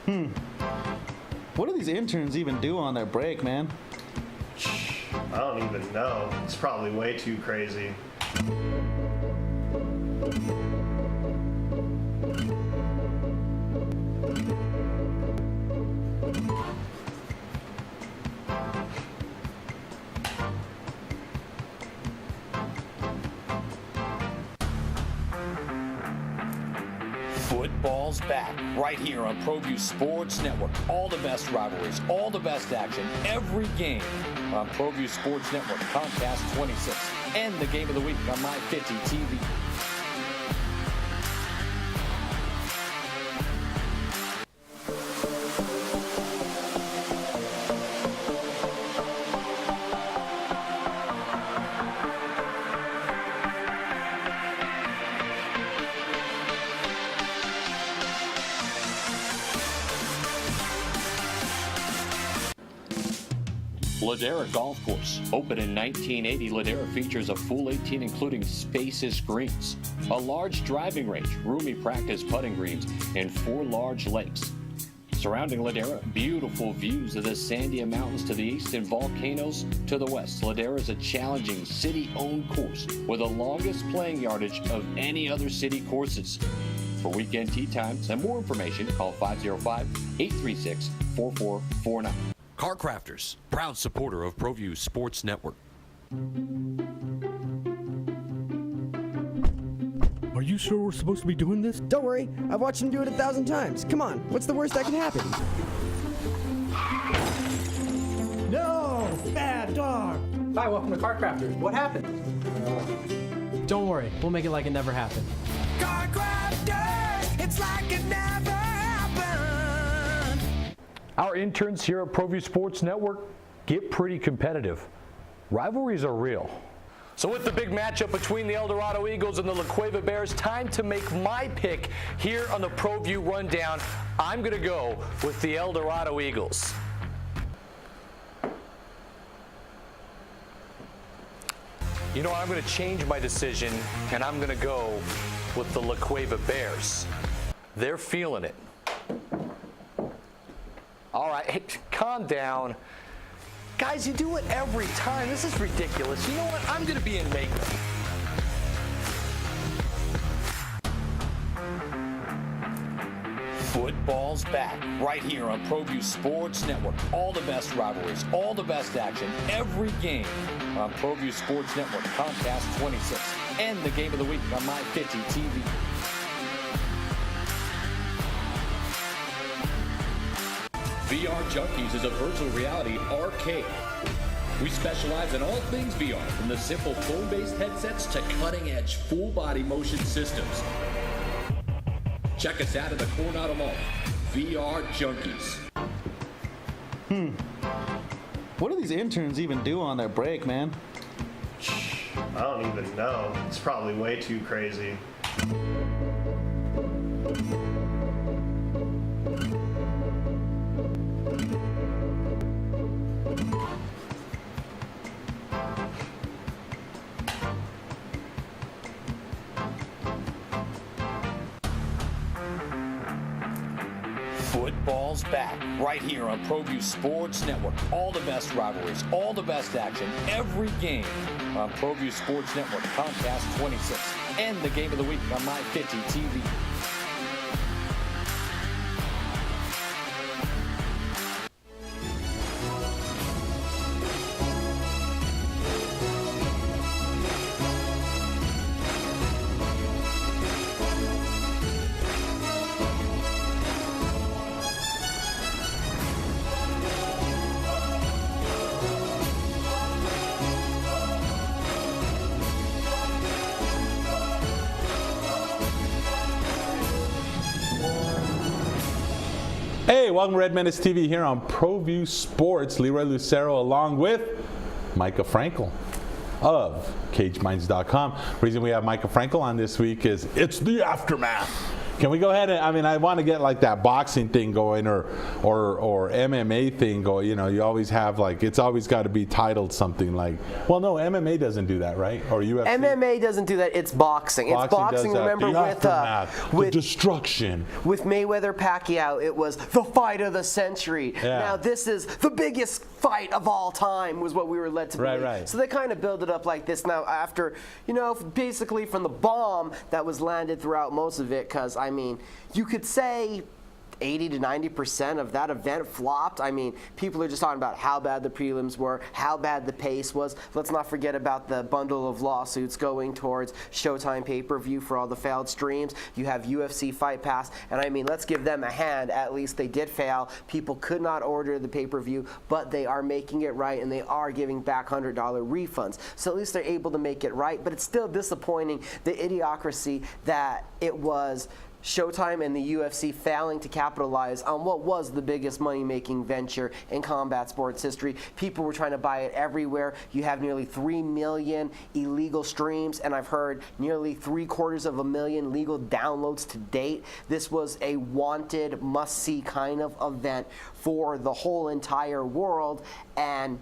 What do these interns even do on their break, man? I don't even know. It's probably way too crazy. Football's back right here on Proview Sports Network. All the best rivalries, all the best action, every game on Proview Sports Network, Comcast 26, and the game of the week on My 50 TV. Ladera Golf Course. Opened in 1980, Ladera features a full 18 including spacious greens, a large driving range, roomy practice putting greens, and 4 large lakes. Surrounding Ladera, beautiful views of the Sandia Mountains to the east and volcanoes to the west. Ladera is a challenging city-owned course with the longest playing yardage of any other city courses. For weekend tee times and more information, call 505-836-4449. Car Crafters, proud supporter of Proview Sports Network. Are you sure we're supposed to be doing this? Don't worry, I've watched him do it 1,000 times. Come on, what's the worst that could happen? No! Bad dog! Hi, welcome to Car Crafters. What happened? Don't worry, we'll make it like it never happened. Car Crafters, it's like it never happened. Our interns here at Proview Sports Network get pretty competitive. Rivalries are real. So with the big matchup between the El Dorado Eagles and the La Cueva Bears, time to make my pick here on the ProView Rundown. I'm going to go with the El Dorado Eagles. You know what, I'm going to change my decision, and I'm going to go with the La Cueva Bears. They're feeling it. All right, hey, calm down. Guys, you do it every time. This is ridiculous. You know what? I'm going to be in makeup. Football's back right here on Proview Sports Network. All the best rivalries, all the best action, every game on Proview Sports Network, Comcast 26, and the game of the week on My 50 TV. VR Junkies is a virtual reality arcade. We specialize in all things VR, from the simple phone-based headsets to cutting-edge full-body motion systems. Check us out at the Coronado Mall. VR Junkies. What do these interns even do on their break, man? I don't even know. It's probably way too crazy. Football's back right here on Proview Sports Network. All the best rivalries, all the best action, every game on Proview Sports Network, Comcast 26, and the game of the week on My 50 TV. Hey, welcome to Red Menace TV here on Proview Sports. Leroy Lucero along with Micah Frankel of CageMinds.com. The reason we have Micah Frankel on this week is it's the aftermath. Can we go ahead and, I mean, I want to get like that boxing thing going or MMA thing going. You know, you always have like, it's always got to be titled something like, well, no, MMA doesn't do that, right? Or UFC? MMA doesn't do that. It's boxing. It's boxing. Remember with destruction. With Mayweather Pacquiao, it was the fight of the century. Yeah. Now this is the biggest fight of all time, was what we were led to believe. Right. So they kind of build it up like this. Now after, you know, basically from the bomb that was landed throughout most of it, because I mean, you could say 80 to 90% of that event flopped. I mean, people are just talking about how bad the prelims were, how bad the pace was. Let's not forget about the bundle of lawsuits going towards Showtime pay-per-view for all the failed streams. You have UFC Fight Pass, and I mean, let's give them a hand. At least they did fail. People could not order the pay-per-view, but they are making it right, and they are giving back $100 refunds. So at least they're able to make it right, but it's still disappointing, the idiocracy that it was Showtime and the UFC failing to capitalize on what was the biggest money-making venture in combat sports history. People were trying to buy it everywhere. You have nearly 3 million illegal streams, and I've heard nearly 750,000 legal downloads to date. This was a wanted, must-see kind of event for the whole entire world, and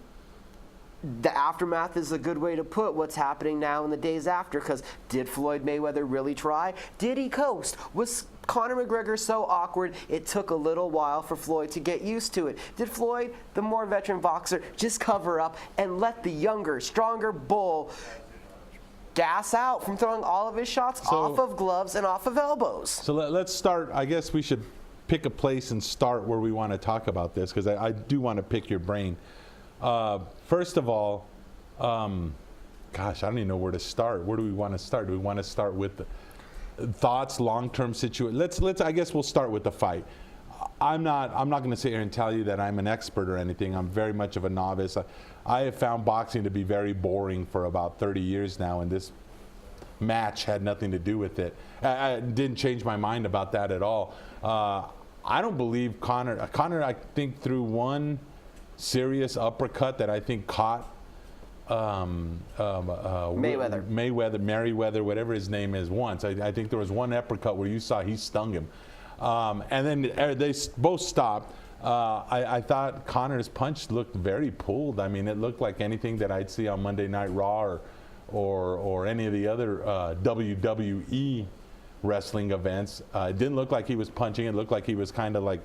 the aftermath is a good way to put what's happening now in the days after, because did Floyd Mayweather really try? Did he coast? Was Conor McGregor so awkward it took a little while for Floyd to get used to it? Did Floyd, the more veteran boxer, just cover up and let the younger, stronger bull gas out from throwing all of his shots off of gloves and off of elbows? So let's start. I guess we should pick a place and start where we want to talk about this, because I do want to pick your brain. First of all, gosh, I don't even know where to start. Where do we want to start? Do we want to start with the thoughts, long-term situation? Let's. I guess we'll start with the fight. I'm not going to sit here and tell you that I'm an expert or anything. I'm very much of a novice. I have found boxing to be very boring for about 30 years now, and this match had nothing to do with it. I didn't change my mind about that at all. I don't believe Conor, I think, threw one serious uppercut that I think caught Merriweather, whatever his name is, once. I think there was one uppercut where you saw he stung him. And then they both stopped. I thought Conor's punch looked very pulled. I mean, it looked like anything that I'd see on Monday Night Raw or any of the other WWE wrestling events. It didn't look like he was punching. It looked like he was kind of like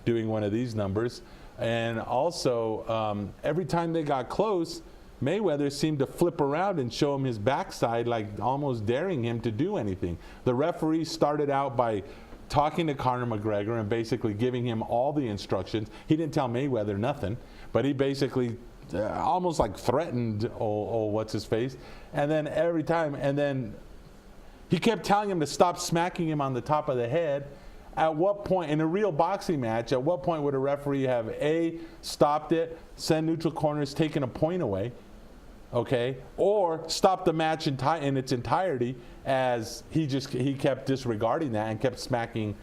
doing one of these numbers. And also, every time they got close, Mayweather seemed to flip around and show him his backside, like almost daring him to do anything. The referee started out by talking to Conor McGregor and basically giving him all the instructions. He didn't tell Mayweather nothing, but he basically almost like threatened what's his face. And then every time, and then he kept telling him to stop smacking him on the top of the head. At what point, in a real boxing match, at what point would a referee have A, stopped it, send neutral corners, taken a point away, okay, or stop the match in its entirety, as he kept disregarding that and kept smacking.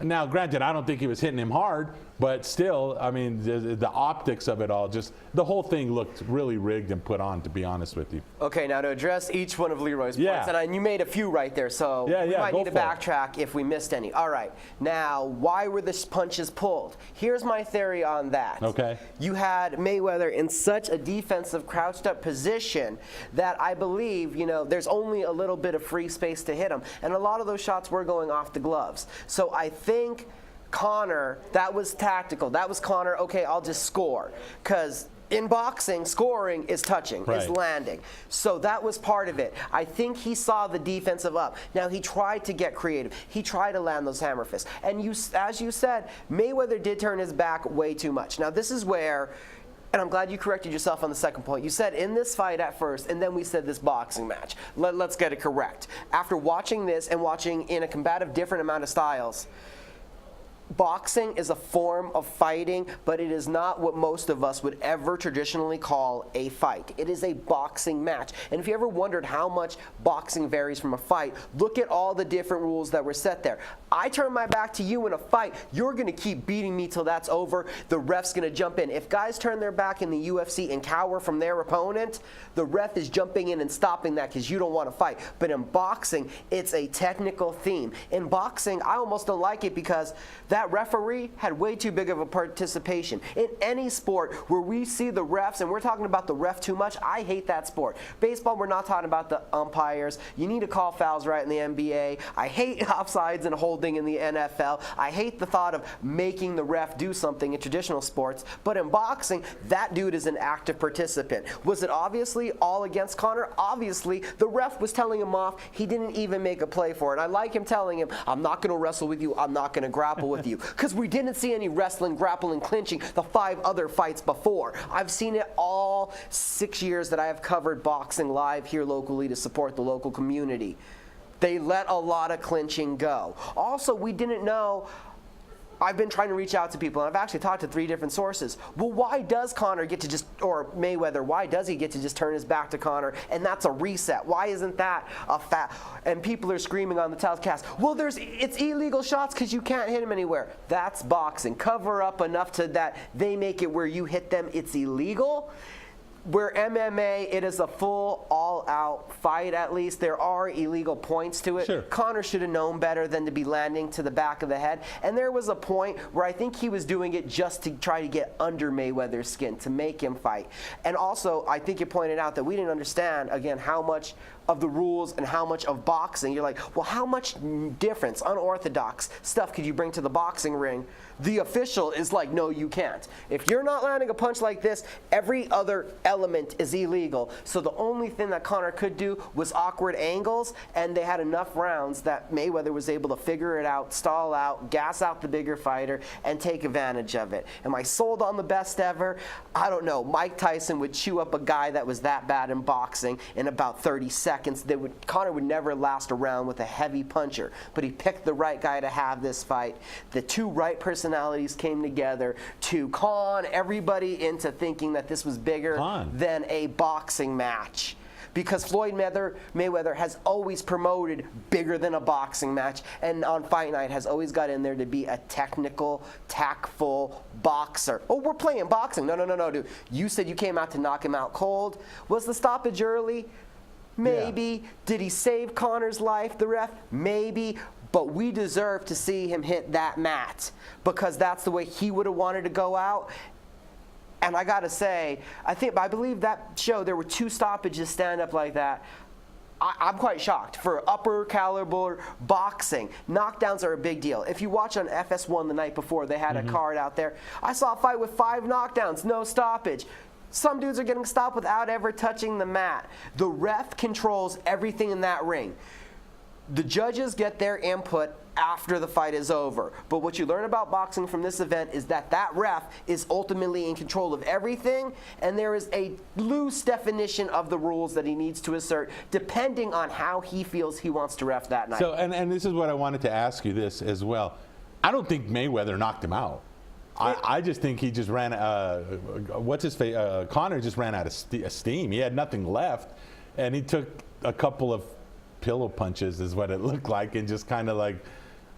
Now, granted, I don't think he was hitting him hard, but still, I mean, the optics of it all, just the whole thing looked really rigged and put on, to be honest with you. Okay, now to address each one of Leroy's points, and you made a few right there, so we might need to backtrack if we missed any. All right, now, why were the punches pulled? Here's my theory on that. Okay. You had Mayweather in such a defensive, crouched-up position that I believe, you know, there's only a little bit of free space to hit him, and a lot of those shots were going off the gloves. So I think Conor, that was tactical. That was Conor, okay, I'll just score. Because in boxing, scoring is touching, is landing. So that was part of it. I think he saw the defensive up. Now, he tried to get creative. He tried to land those hammer fists. And as you said, Mayweather did turn his back way too much. Now, this is where, and I'm glad you corrected yourself on the second point. You said in this fight at first, and then we said this boxing match. Let's get it correct. After watching this and watching in a combative different amount of styles, boxing is a form of fighting, but it is not what most of us would ever traditionally call a fight. It is a boxing match. And if you ever wondered how much boxing varies from a fight, look at all the different rules that were set there. I turn my back to you in a fight, you're going to keep beating me till that's over. The ref's going to jump in. If guys turn their back in the UFC and cower from their opponent, the ref is jumping in and stopping that because you don't want to fight. But in boxing, it's a technical theme. In boxing, I almost don't like it because that referee had way too big of a participation. In any sport where we see the refs, and we're talking about the ref too much, I hate that sport. Baseball, we're not talking about the umpires. You need to call fouls right in the NBA. I hate offsides and holding in the NFL. I hate the thought of making the ref do something in traditional sports. But in boxing, that dude is an active participant. Was it obviously all against Conor? Obviously, the ref was telling him off. He didn't even make a play for it. I like him telling him, I'm not going to wrestle with you. I'm not going to grapple with you. Because we didn't see any wrestling, grappling, clinching the 5 other fights before. I've seen it all 6 years that I have covered boxing live here locally to support the local community. They let a lot of clinching go. Also, we didn't know. I've been trying to reach out to people, and I've actually talked to 3 different sources. Well, why does Conor get to just, or Mayweather, why does he get to just turn his back to Conor, and that's a reset? Why isn't that a fact? And people are screaming on the telecast, well, it's illegal shots because you can't hit him anywhere. That's boxing. Cover up enough to that they make it where you hit them, it's illegal. Where MMA, it is a full, all-out fight, at least. There are illegal points to it. Sure. Conor should have known better than to be landing to the back of the head. And there was a point where I think he was doing it just to try to get under Mayweather's skin, to make him fight. And also, I think you pointed out that we didn't understand, again, how much of the rules and how much of boxing. You're like, well, how much difference, unorthodox stuff could you bring to the boxing ring? The official is like, no, you can't. If you're not landing a punch like this, every other element is illegal. So the only thing that Conor could do was awkward angles, and they had enough rounds that Mayweather was able to figure it out, stall out, gas out the bigger fighter, and take advantage of it. Am I sold on the best ever? I don't know. Mike Tyson would chew up a guy that was that bad in boxing in about 30 seconds. Conor would never last a round with a heavy puncher, but he picked the right guy to have this fight. The 2 right personalities came together to con everybody into thinking that this was bigger than a boxing match. Because Floyd Mayweather has always promoted bigger than a boxing match, and on Fight Night has always got in there to be a technical, tactful boxer. Oh, we're playing boxing. No, dude. You said you came out to knock him out cold. Was the stoppage early? Maybe. Yeah. Did he save Conor's life, the ref? Maybe. But we deserve to see him hit that mat because that's the way he would have wanted to go out. And I got to say, I believe that show there were 2 stoppages stand up like that. I'm quite shocked. For upper caliber boxing, knockdowns are a big deal. If you watch on FS1 the night before, they had a card out there. I saw a fight with 5 knockdowns, no stoppage. Some dudes are getting stopped without ever touching the mat. The ref controls everything in that ring. The judges get their input after the fight is over. But what you learn about boxing from this event is that ref is ultimately in control of everything, and there is a loose definition of the rules that he needs to assert depending on how he feels he wants to ref that night. So, and this is what I wanted to ask you this as well. I don't think Mayweather knocked him out. I just think he just ran, Conor just ran out of steam. He had nothing left, and he took a couple of pillow punches is what it looked like, and just kind of like,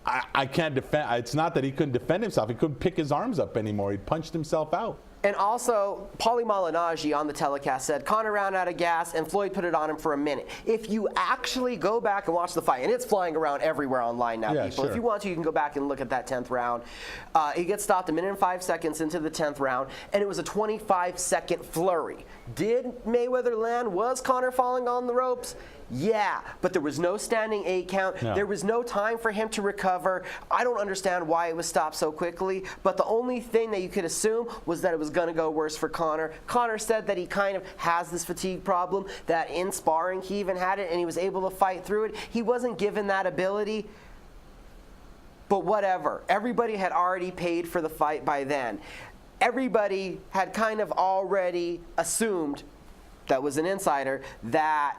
I can't defend. It's not that he couldn't defend himself. He couldn't pick his arms up anymore. He punched himself out. And also, Paulie Malignaggi on the telecast said Conor ran out of gas and Floyd put it on him for a minute. If you actually go back and watch the fight, and it's flying around everywhere online now, people. Sure. If you want to, you can go back and look at that 10th round. He gets stopped 1 minute and 5 seconds into the 10th round, and it was a 25-second flurry. Did Mayweather land? Was Conor falling on the ropes? Yeah, but there was no standing 8 count. No. There was no time for him to recover. I don't understand why it was stopped so quickly, but the only thing that you could assume was that it was going to go worse for Conor. Conor said that he kind of has this fatigue problem, that in sparring he even had it, and he was able to fight through it. He wasn't given that ability, but whatever. Everybody had already paid for the fight by then. Everybody had kind of already assumed, that was an insider, that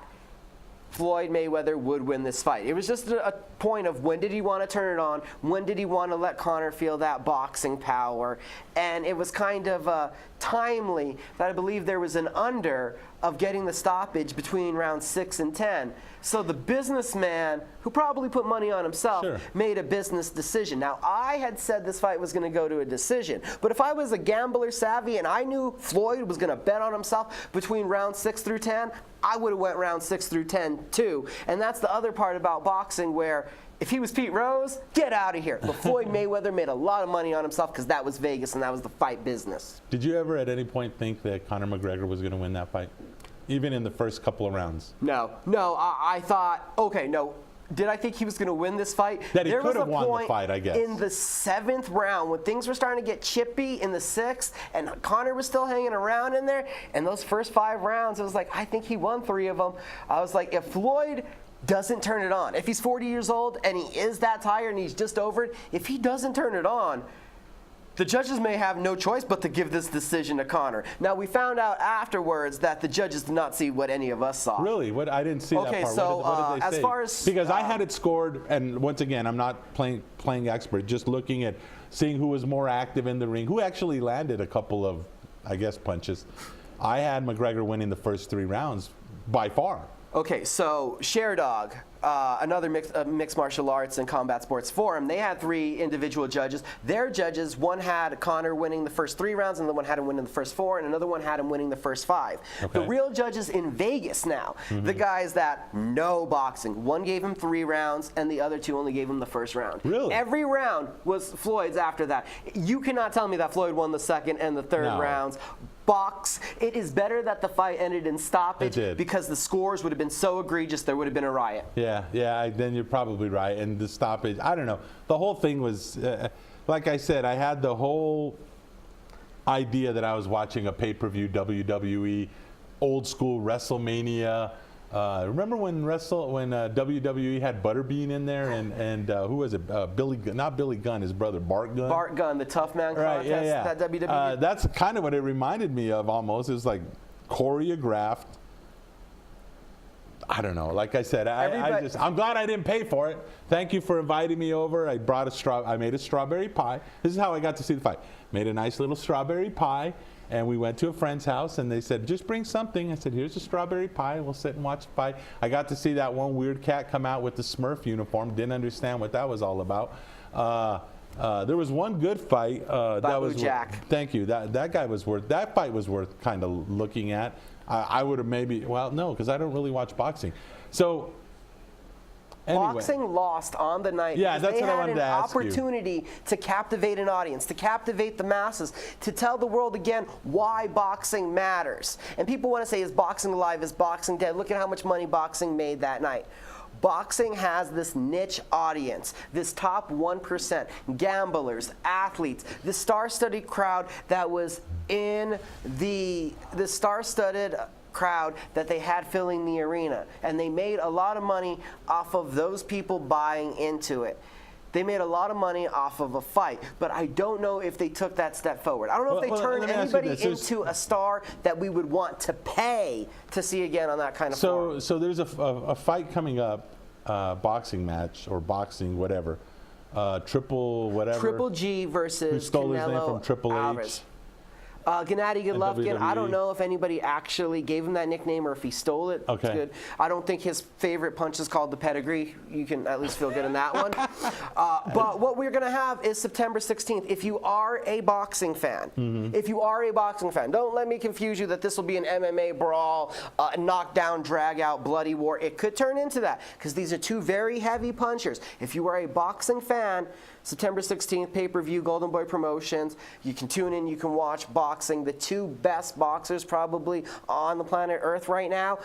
Floyd Mayweather would win this fight. It was just a point of when did he want to turn it on, when did he want to let Conor feel that boxing power, and it was kind of timely that I believe there was an under of getting the stoppage between rounds 6 and 10. So the businessman, who probably put money on himself, made a business decision. Now, I had said this fight was going to go to a decision, but if I was a gambler savvy and I knew Floyd was going to bet on himself between rounds 6 through 10, I would have went rounds 6 through 10 too. And that's the other part about boxing, where if he was Pete Rose, get out of here. But Floyd Mayweather made a lot of money on himself because that was Vegas and that was the fight business. Did you ever at any point think that Conor McGregor was going to win that fight? Even in the first couple of rounds? No, I thought, okay, no. Did I think he was going to win this fight? That he could have won the fight, I guess. In the 7th round, when things were starting to get chippy in the 6th, and Conor was still hanging around in there, and those first 5 rounds, it was like, I think he won 3 of them. I was like, if Floyd doesn't turn it on, if he's 40 years old and he is that tired and he's just over it, if he doesn't turn it on, the judges may have no choice but to give this decision to Conor. Now, we found out afterwards that the judges did not see what any of us saw. Really? What? I didn't see that part. Okay, so what did they say? as far as... Because I had it scored, and once again, I'm not playing expert, just looking at seeing who was more active in the ring, who actually landed a couple of, I guess, punches. I had McGregor winning the first 3 rounds by far. Okay, so Sherdog, another mixed martial arts and combat sports forum, they had 3 individual judges. Their judges, one had Conor winning the first 3 rounds, and the one had him winning the first 4, and another one had him winning the first 5. Okay. The real judges in Vegas now, the guys that know boxing, one gave him 3 rounds, and the other 2 only gave him the first round. Really? Every round was Floyd's after that. You cannot tell me that Floyd won the 2nd and the 3rd rounds. It is better that the fight ended in stoppage because the scores would have been so egregious there would have been a riot. Yeah, then you're probably right. And the stoppage, I don't know. The whole thing was, like I said, I had the whole idea that I was watching a pay-per-view WWE, old school WrestleMania. Remember when WWE had Butterbean in there and who was it? Not Billy Gunn, his brother Bart Gunn. Bart Gunn, the tough man contest that WWE. That's kind of what it reminded me of almost. It was like choreographed. I don't know. Like I said, I'm glad I didn't pay for it. Thank you for inviting me over. I made a strawberry pie. This is how I got to see the fight. Made a nice little strawberry pie. And we went to a friend's house, and they said, just bring something. I said, here's a strawberry pie. We'll sit and watch the fight. I got to see that one weird cat come out with the Smurf uniform. Didn't understand what that was all about. There was one good fight. That was Jack. Thank you. That fight was worth kind of looking at. I would have no, because I don't really watch boxing. So, anyway. Boxing lost on the night because they had an ask opportunity to captivate an audience, to captivate the masses, to tell the world again why boxing matters. And people want to say, is boxing alive? Is boxing dead? Look at how much money boxing made that night. Boxing has this niche audience, this top 1%, gamblers, athletes, the star-studded crowd that was in the star-studded crowd that they had filling the arena. And they made a lot of money off of those people buying into it. They made a lot of money off of a fight, but I don't know if they took that step forward. I don't know if they turned anybody into a star that we would want to pay to see again on that kind of forum. So there's a fight coming up, boxing match or boxing whatever, Triple G versus who stole Canelo his name from Triple Alvarez. H. Gennady Golovkin, I don't WWE. know if anybody actually gave him that nickname or if he stole it. Okay. It's good. I don't think his favorite punch is called the pedigree. You can at least feel good in that one. But what we're going to have is September 16th. If you are a boxing fan, don't let me confuse you that this will be an MMA brawl, knockdown, drag out, bloody war. It could turn into that because these are 2 very heavy punchers. If you are a boxing fan, September 16th, pay-per-view, Golden Boy Promotions. You can tune in, you can watch boxing. The 2 best boxers probably on the planet Earth right now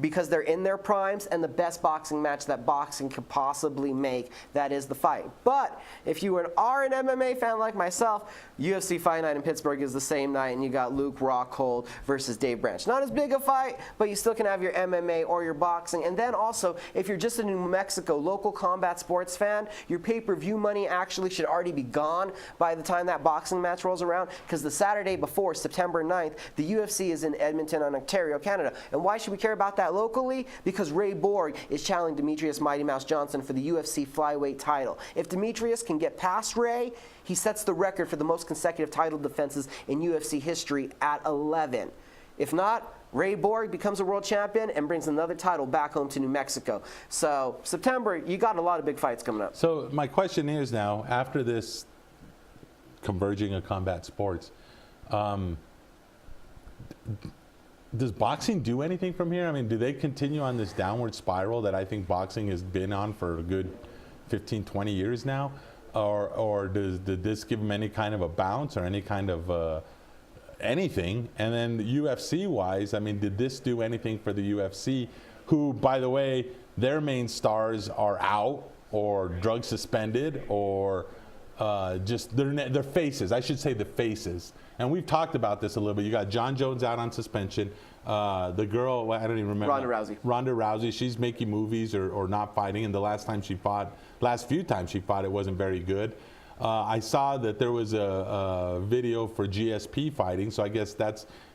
because they're in their primes, and the best boxing match that boxing could possibly make, that is the fight. But if you are an MMA fan like myself, UFC Fight Night in Pittsburgh is the same night, and you got Luke Rockhold versus Dave Branch. Not as big a fight, but you still can have your MMA or your boxing. And then also, if you're just a New Mexico local combat sports fan, your pay-per-view money actually should already be gone by the time that boxing match rolls around, because the Saturday before, September 9th, the UFC is in Edmonton, Ontario, Canada. And why should we care about that? that locally? Because Ray Borg is challenging Demetrius Mighty Mouse Johnson for the UFC flyweight title. If Demetrius can get past Ray, he sets the record for the most consecutive title defenses in UFC history at 11. If not, Ray Borg becomes a world champion and brings another title back home to New Mexico. So September, you got a lot of big fights coming up. So my question is now, after this converging of combat sports, does boxing do anything from here? I mean, do they continue on this downward spiral that I think boxing has been on for a good 15, 20 years now? Or did this give them any kind of a bounce or any kind of anything? And then UFC-wise, I mean, did this do anything for the UFC, who, by the way, their main stars are out or drug suspended or just their faces? I should say the faces. And we've talked about this a little bit. You got John Jones out on suspension. The girl, I don't even remember. Ronda Rousey. She's making movies or not fighting. And the last few times she fought, it wasn't very good. I saw that there was a video for GSP fighting, so I guess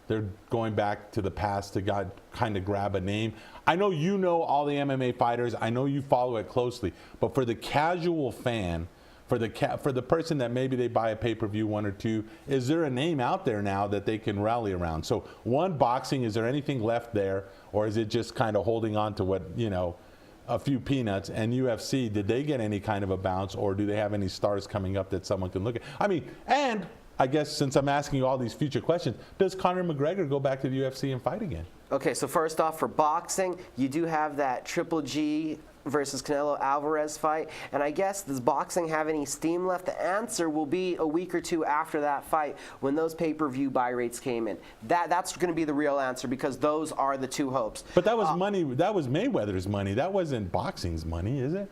they're going back to the past to kind of grab a name. I know you know all the MMA fighters. I know you follow it closely. But for the casual fan, for the person that maybe they buy a pay-per-view, one or two, is there a name out there now that they can rally around? So one, boxing, is there anything left there, or is it just kind of holding on to what, a few peanuts? And UFC, did they get any kind of a bounce, or do they have any stars coming up that someone can look at? I mean, and I guess since I'm asking you all these future questions, does Conor McGregor go back to the UFC and fight again? Okay, so first off, for boxing, you do have that Triple G versus Canelo Alvarez fight, and I guess, does boxing have any steam left? The answer will be a week or two after that fight, when those pay-per-view buy rates came in. That's going to be the real answer, because those are the two hopes. But that was money. That was Mayweather's money. That wasn't boxing's money, is it?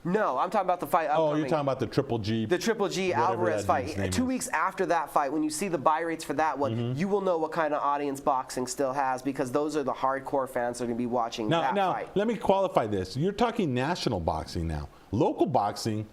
No, I'm talking about the fight upcoming. Oh, you're talking about the Triple G. The Triple G Alvarez fight. 2 weeks after that fight, when you see the buy rates for that one, you will know what kind of audience boxing still has, because those are the hardcore fans that are going to be watching that fight. Now, let me qualify this. You're talking national boxing now. Local boxing,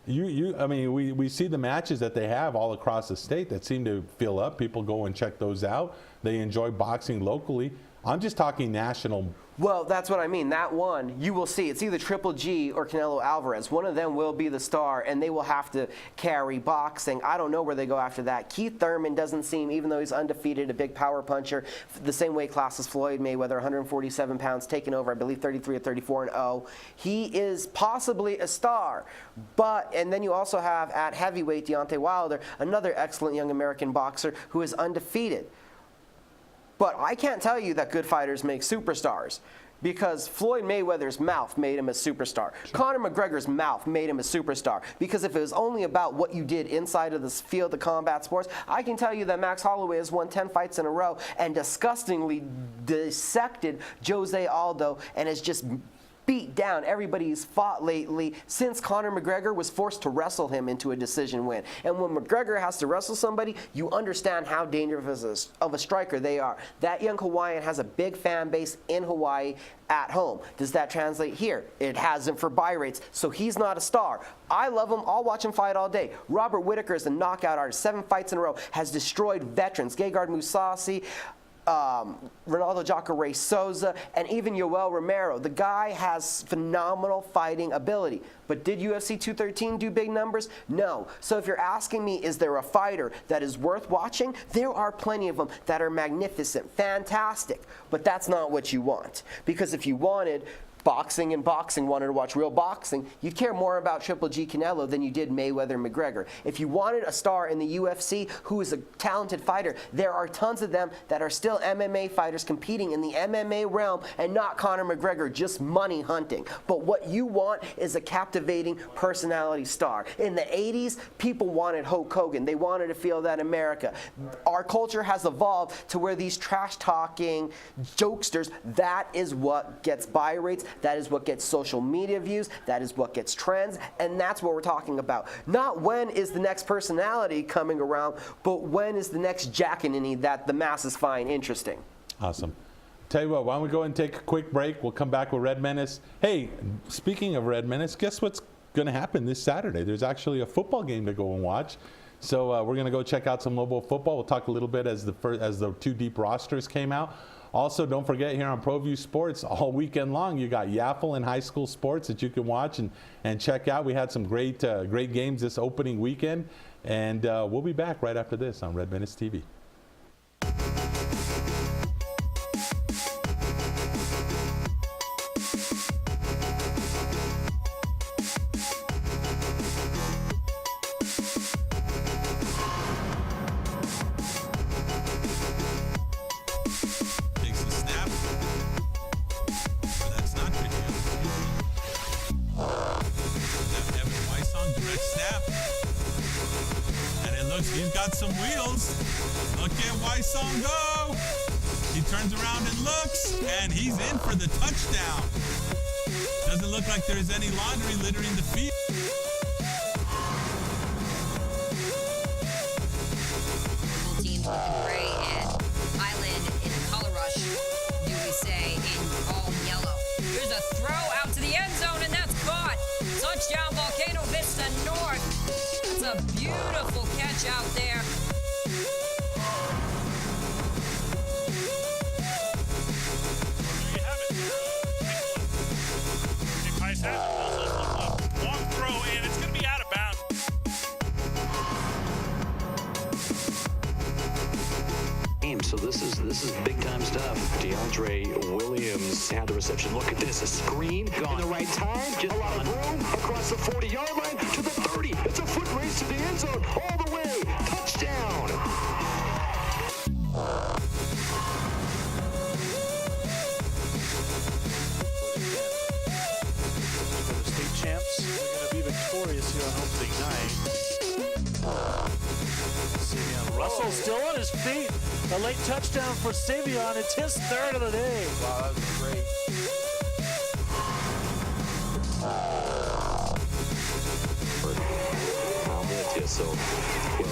I mean, we see the matches that they have all across the state that seem to fill up. People go and check those out. They enjoy boxing locally. I'm just talking national. Well, that's what I mean. That one, you will see. It's either Triple G or Canelo Alvarez. One of them will be the star, and they will have to carry boxing. I don't know where they go after that. Keith Thurman doesn't seem, even though he's undefeated, a big power puncher, the same weight class as Floyd Mayweather, 147 pounds, taking over, I believe, 33 or 34-0. He is possibly a star. And then you also have, at heavyweight, Deontay Wilder, another excellent young American boxer who is undefeated. But I can't tell you that good fighters make superstars, because Floyd Mayweather's mouth made him a superstar. Sure. Conor McGregor's mouth made him a superstar. Because if it was only about what you did inside of this field of combat sports, I can tell you that Max Holloway has won 10 fights in a row and disgustingly dissected Jose Aldo and has just beat down everybody he's fought lately since Conor McGregor was forced to wrestle him into a decision win. And when McGregor has to wrestle somebody, you understand how dangerous of a striker they are. That young Hawaiian has a big fan base in Hawaii at home. Does that translate here? It hasn't for buy rates, so he's not a star. I love him. I'll watch him fight all day. Robert Whittaker is a knockout artist. 7 fights in a row. Has destroyed veterans. Gegard Mousasi, Ronaldo Jacare Souza, and even Yoel Romero. The guy has phenomenal fighting ability. But did UFC 213 do big numbers? No. So if you're asking me, is there a fighter that is worth watching? There are plenty of them that are magnificent, fantastic. But that's not what you want. Because if you wanted boxing and wanted to watch real boxing, you'd care more about Triple G Canelo than you did Mayweather McGregor. If you wanted a star in the UFC who is a talented fighter, there are tons of them that are still MMA fighters competing in the MMA realm, and not Conor McGregor, just money hunting. But what you want is a captivating personality star. In the 80s, people wanted Hulk Hogan. They wanted to feel that America. Our culture has evolved to where these trash-talking jokesters, that is what gets buy rates. That is what gets social media views. That is what gets trends. And that's what we're talking about. Not when is the next personality coming around, but when is the next Jackanini that the masses find interesting. Awesome. Tell you what, why don't we go and take a quick break? We'll come back with Red Menace. Hey, speaking of Red Menace, guess what's going to happen this Saturday? There's actually a football game to go and watch. So we're going to go check out some Lobo football. We'll talk a little bit as the 2 deep rosters came out. Also, don't forget here on Proview Sports all weekend long, you got Yaffle and high school sports that you can watch and check out. We had some great games this opening weekend, and we'll be back right after this on Red Menace TV. He's got some wheels. Look at Wysong go. He turns around and looks, and he's in for the touchdown. Doesn't look like there's any laundry littering the field. Teams looking gray and Island in color rush, do we say, in all yellow. Here's a throw out to the end zone, and that's caught. Touchdown, Volcano Vista North. That's a beautiful catch out there. There you have it. Nice long throw, and it's going to be out of bounds. So this is big time stuff. DeAndre Williams had the reception. Look at this, a screen in the right time, just a lot of room across the 40-yard line to the 30. It's a foot race to the end zone, all the way, touchdown. For the state champs, they're going to be victorious here on opening night. Russell still on his feet. A late touchdown for Savion. It's his third of the day. Wow, that was great. So,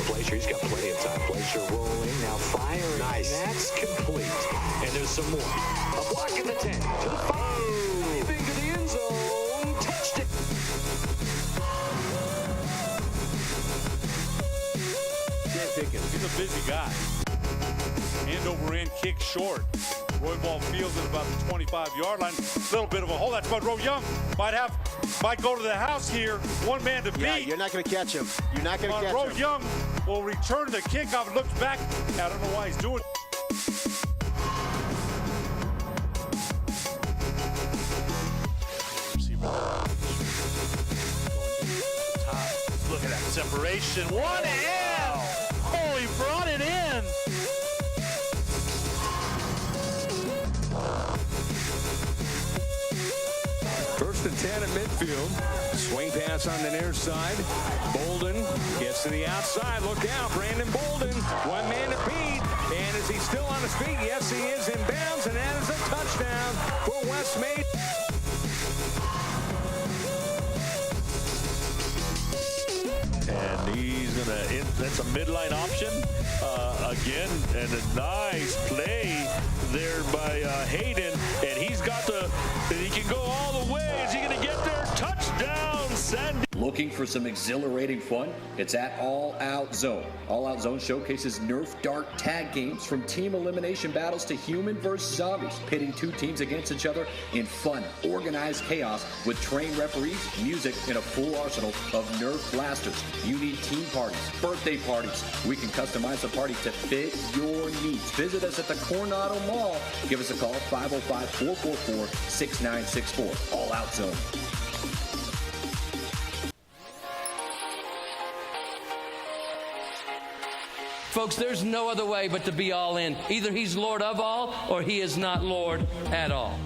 Glacier, he's got plenty of time. Glacier rolling, now firing. Nice. That's complete. And there's some more. A block in the 10, to the 5, diving to the end zone, touchdown. Dan Pickens, he's a busy guy. Hand over end, kick short. Roy Ball fields at about the 25-yard line. Little bit of a hole. That's Monroe Young might go to the house here. One man to beat. Yeah, you're not going to catch him. You're not going to catch him. Monroe Young will return the kickoff. Looks back. I don't know why he's doing it. Look at that separation. One and oh, he brought it in. First and 10 at midfield. Swing pass on the near side. Bolden gets to the outside. Look out, Brandon Bolden. One man to beat. And is he still on his feet? Yes, he is in bounds. And that is a touchdown for West Mason. And he's that's a midline option again, and a nice play there by Hayden, and he can go all the way. Is he going to get there? Touchdown, Sandy. Looking for some exhilarating fun? It's at All Out Zone. All Out Zone showcases Nerf Dart tag games from team elimination battles to human versus zombies, pitting two teams against each other in fun, organized chaos with trained referees, music, and a full arsenal of Nerf blasters. You need team parties, birthday parties. We can customize the party to fit your needs. Visit us at the Coronado Mall. Give us a call, 505-444-6964. All Out Zone. Folks, there's no other way but to be all in. Either he's Lord of all or he is not Lord at all.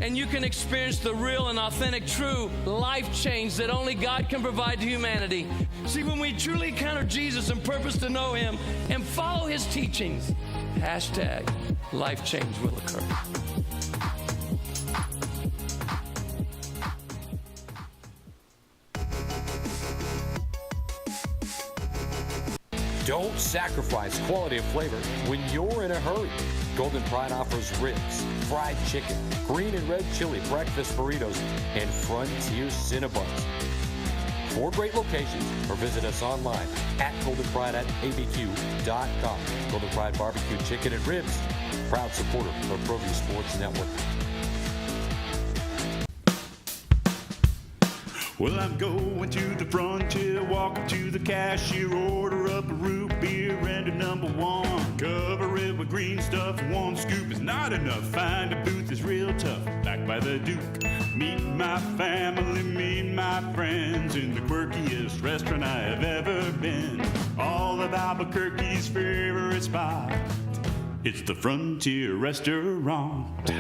And you can experience the real and authentic, true life change that only God can provide to humanity. See, when we truly encounter Jesus and purpose to know him and follow his teachings, hashtag life change will occur. Don't sacrifice quality and flavor when you're in a hurry. Golden Pride offers ribs, fried chicken, green and red chili breakfast burritos, and Frontier Cinnabons. 4 great locations, or visit us online at goldenpride@abq.com. Golden Pride Barbecue Chicken and Ribs, proud supporter of Proview Sports Network. Well, I'm going to the frontier, walking to the cashier, order up a root beer and a number one. Cover it with green stuff, one scoop is not enough. Find a booth is real tough, back by the Duke. Meet my family, meet my friends in the quirkiest restaurant I have ever been. All of Albuquerque's favorite spot, it's the Frontier Restaurant.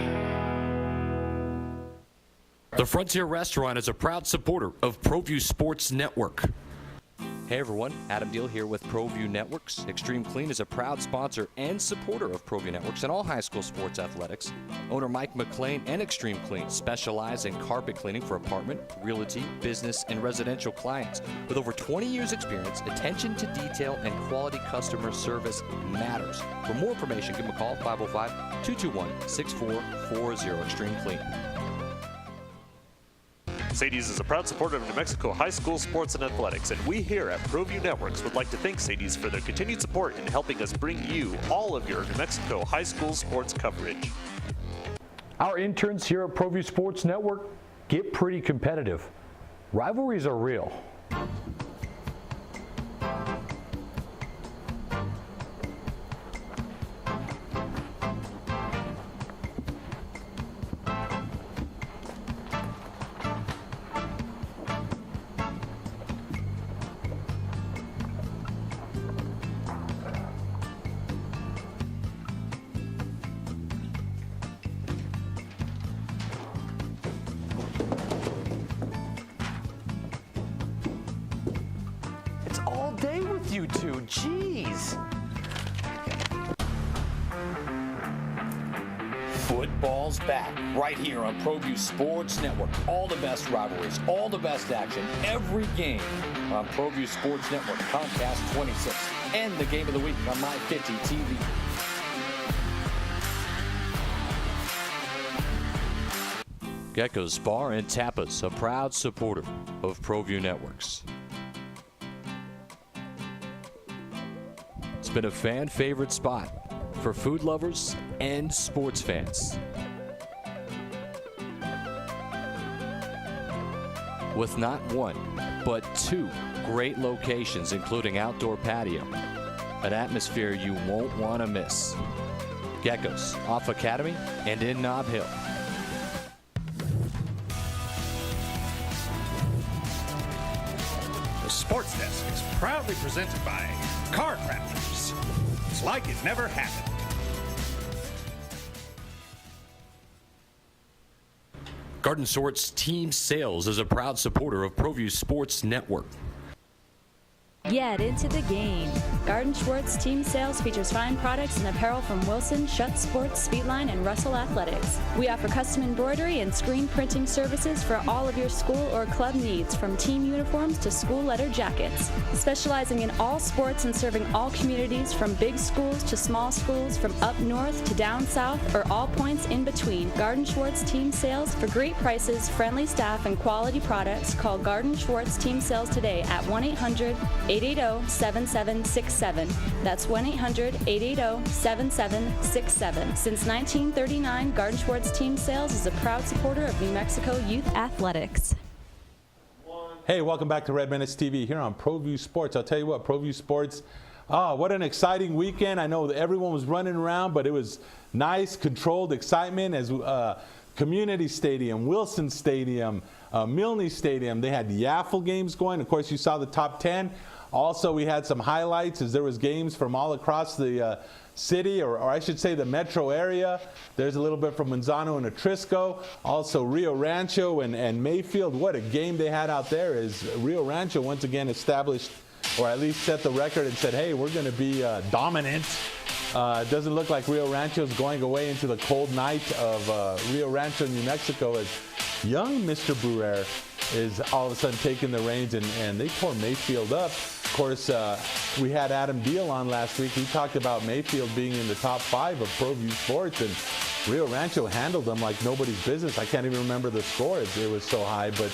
The Frontier Restaurant is a proud supporter of Proview Sports Network. Hey everyone, Adam Deal here with Proview Networks. Extreme Clean is a proud sponsor and supporter of Proview Networks and all high school sports athletics. Owner Mike McLean and Extreme Clean specialize in carpet cleaning for apartment, realty, business, and residential clients. With over 20 years experience, attention to detail and quality customer service matters. For more information, give them a call, 505-221-6440, Extreme Clean. Sadie's is a proud supporter of New Mexico high school sports and athletics, and we here at Proview Networks would like to thank Sadie's for their continued support in helping us bring you all of your New Mexico high school sports coverage. Our interns here at Proview Sports Network get pretty competitive. Rivalries are real. All day with you two, jeez. Football's back right here on Proview Sports Network. All the best rivalries, all the best action, every game on Proview Sports Network, Comcast 26, and the game of the week on My 50 TV. Gecko's Bar and Tapas, a proud supporter of Proview Networks. It's been a fan favorite spot for food lovers and sports fans. With not one, but two great locations, including outdoor patio, an atmosphere you won't want to miss. Gecko's, off Academy and in Nob Hill. The Sports Desk is proudly presented by Car Crafters. It's like it never happened. Garden Sort's Team Sales is a proud supporter of Proview Sports Network. Get into the game. Garden Schwartz Team Sales features fine products and apparel from Wilson, Schutt Sports, Speedline, and Russell Athletics. We offer custom embroidery and screen printing services for all of your school or club needs, from team uniforms to school letter jackets. Specializing in all sports and serving all communities, from big schools to small schools, from up north to down south, or all points in between. Garden Schwartz Team Sales. For great prices, friendly staff, and quality products, call Garden Schwartz Team Sales today at 1-800-880-7767. That's 1-800-880-7767. Since 1939, Garden Schwartz Team Sales is a proud supporter of New Mexico youth athletics. Hey, welcome back to Red Menace TV here on Proview Sports. I'll tell you what, Proview Sports, what an exciting weekend. I know that everyone was running around, but it was nice, controlled excitement as Community Stadium, Wilson Stadium, Milne Stadium. They had Yaffle games going. Of course, you saw the top 10. Also, we had some highlights as there was games from all across the city, or I should say the metro area. There's a little bit from Manzano and Atrisco. Also, Rio Rancho and Mayfield. What a game they had out there as Rio Rancho once again established, or at least set the record and said, hey, we're going to be dominant. It doesn't look like Rio Rancho is going away into the cold night of Rio Rancho, New Mexico, as young Mr. Bruer is all of a sudden taking the reins, and they tore Mayfield up. Of course, we had Adam Deal on last week. He talked about Mayfield being in the top 5 of Proview Sports, and Rio Rancho handled them like nobody's business. I can't even remember the score. It was so high, but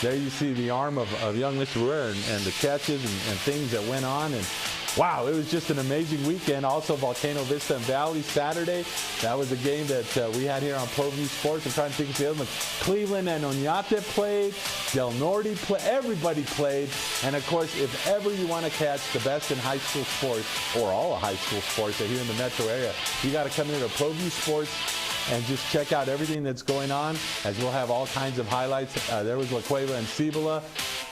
there you see the arm of young Mr. Bruer and the catches and things that went on. And wow, it was just an amazing weekend. Also, Volcano Vista and Valley Saturday. That was a game that we had here on Proview Sports. I'm trying to think of the other one. Cleveland and Oñate played. Del Norte played. Everybody played. And, of course, if ever you want to catch the best in high school sports, or all of high school sports here in the metro area, you got to come here to Proview Sports and just check out everything that's going on, as we'll have all kinds of highlights. There was La Cueva and Cibola.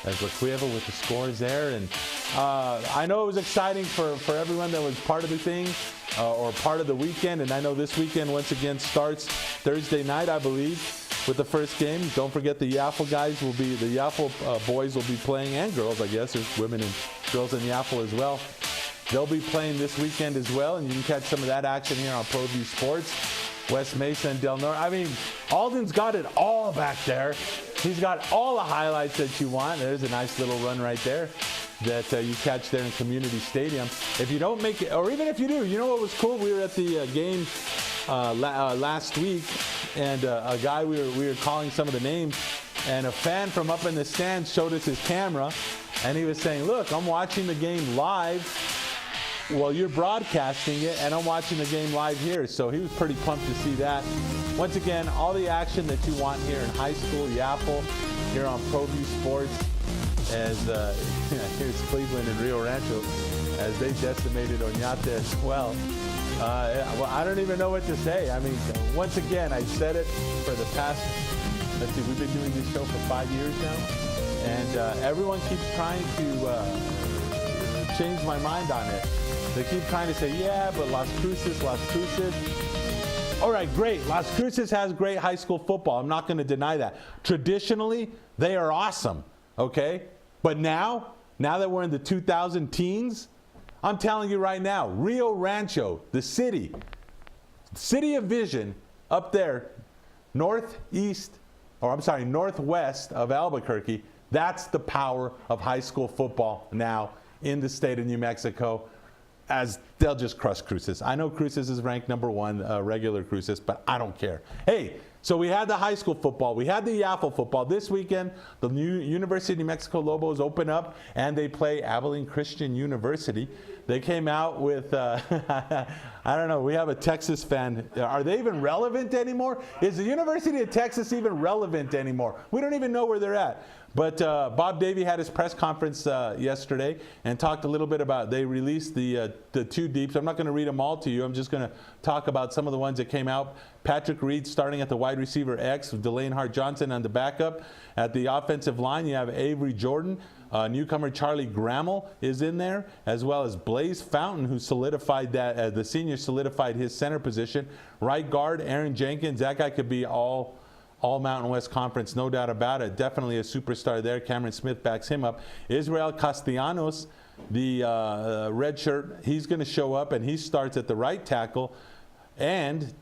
There's La Cueva with the scores there. And I know it was exciting for everyone that was part of the thing or part of the weekend. And I know this weekend, once again, starts Thursday night, I believe, with the first game. Don't forget the Yaffle guys will be, the Yaffle boys will be playing, and girls, I guess. There's women and girls in Yaffle as well. They'll be playing this weekend as well, and you can catch some of that action here on Proview Sports. West Mesa and Del Norte. I mean, Alden's got it all back there. He's got all the highlights that you want. There's a nice little run right there that you catch there in Community Stadium. If you don't make it, or even if you do, you know what was cool? We were at the game last week, and a guy, we were calling some of the names, and a fan from up in the stands showed us his camera, and he was saying, look, I'm watching the game live. Well, you're broadcasting it, and I'm watching the game live here. So he was pretty pumped to see that. Once again, all the action that you want here in high school, Yaffle, here on Proview Sports, as here's Cleveland and Rio Rancho, as they decimated Oñate as well. Well, I don't even know what to say. I mean, once again, I said it for the past, let's see, we've been doing this show for 5 years now, and everyone keeps trying to change my mind on it. They keep trying to say, yeah, but Las Cruces. All right, great. Las Cruces has great high school football. I'm not going to deny that. Traditionally, they are awesome, okay? But now that we're in the 2000 teens, I'm telling you right now, Rio Rancho, the city of Vision up there, northwest of Albuquerque, that's the power of high school football now in the state of New Mexico. As they'll just crush Cruces. I know Cruces is ranked #1, regular Cruces, but I don't care. Hey, so we had the high school football. We had the Yaffle football. This weekend, the new University of New Mexico Lobos open up, and they play Abilene Christian University. They came out with, I don't know, we have a Texas fan. Are they even relevant anymore? Is the University of Texas even relevant anymore? We don't even know where they're at. But Bob Davie had his press conference yesterday and talked a little bit about, they released the two deeps. I'm not going to read them all to you. I'm just going to talk about some of the ones that came out. Patrick Reed starting at the wide receiver X, Delane Hart-Johnson on the backup. At the offensive line, you have Avery Jordan. Newcomer Charlie Grammel is in there, as well as Blaze Fountain, who solidified that, the senior solidified his center position. Right guard, Aaron Jenkins. That guy could be all Mountain West Conference, no doubt about it. Definitely a superstar there. Cameron Smith backs him up. Israel Castellanos, the red shirt, he's going to show up, and he starts at the right tackle. And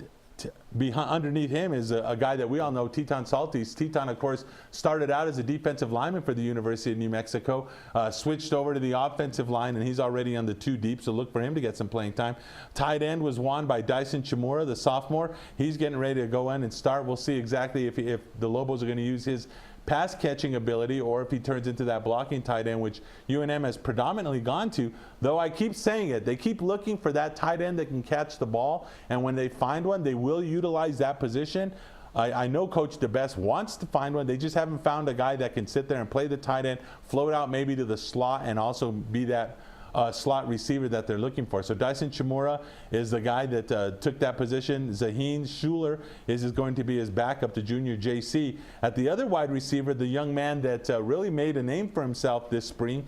underneath him is a guy that we all know, Teton Saltis. Teton, of course, started out as a defensive lineman for the University of New Mexico, switched over to the offensive line, and he's already on the two deep, so look for him to get some playing time. Tight end was won by Dyson Chimura, the sophomore. He's getting ready to go in and start. We'll see exactly if the Lobos are going to use his pass catching ability or if he turns into that blocking tight end, which UNM has predominantly gone to. Though I keep saying it, they keep looking for that tight end that can catch the ball, and when they find one, they will utilize that position. I know Coach DeBest wants to find one. They just haven't found a guy that can sit there and play the tight end, float out maybe to the slot, and also be that slot receiver that they're looking for. So Dyson Chimura is the guy that took that position. Zaheen Schuler is going to be his backup to junior JC. At the other wide receiver, the young man that really made a name for himself this spring,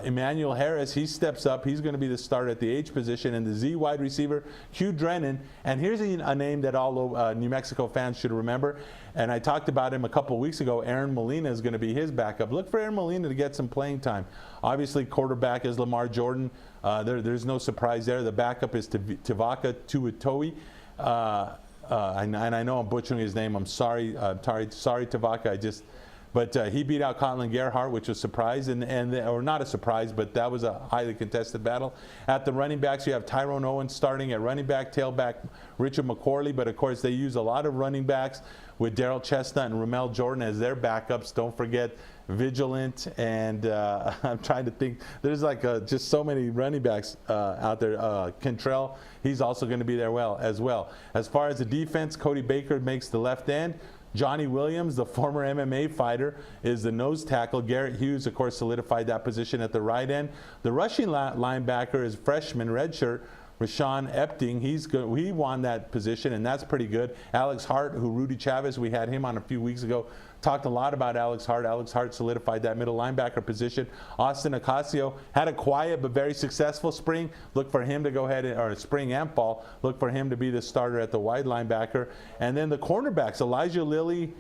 Emmanuel Harris, he steps up. He's going to be the starter at the H position. And the Z wide receiver, Hugh Drennan. And here's a name that all New Mexico fans should remember. And I talked about him a couple weeks ago. Aaron Molina is going to be his backup. Look for Aaron Molina to get some playing time. Obviously, quarterback is Lamar Jordan. There's no surprise there. The backup is Tivaka Tuatowi. And I know I'm butchering his name. I'm sorry. Sorry, Tivaka. But he beat out Conlon Gerhardt, which was a surprise, or not a surprise, but that was a highly contested battle. At the running backs, you have Tyrone Owens starting at running back, tailback Richard McCorley, but of course they use a lot of running backs with Daryl Chestnut and Ramel Jordan as their backups. Don't forget vigilant, and I'm trying to think. There's like just so many running backs out there. Cantrell, he's also going to be there as well. As far as the defense, Cody Baker makes the left end. Johnny Williams, the former MMA fighter, is the nose tackle. Garrett Hughes, of course, solidified that position at the right end. The rushing linebacker is freshman redshirt Rashawn Epting. He's good. He won that position, and that's pretty good. Alex Hart, who Rudy Chavez, we had him on a few weeks ago, talked a lot about Alex Hart. Alex Hart solidified that middle linebacker position. Austin Ocasio had a quiet but very successful spring. Look for him to go ahead, or spring and fall. Look for him to be the starter at the wide linebacker. And then the cornerbacks, Elijah Lilly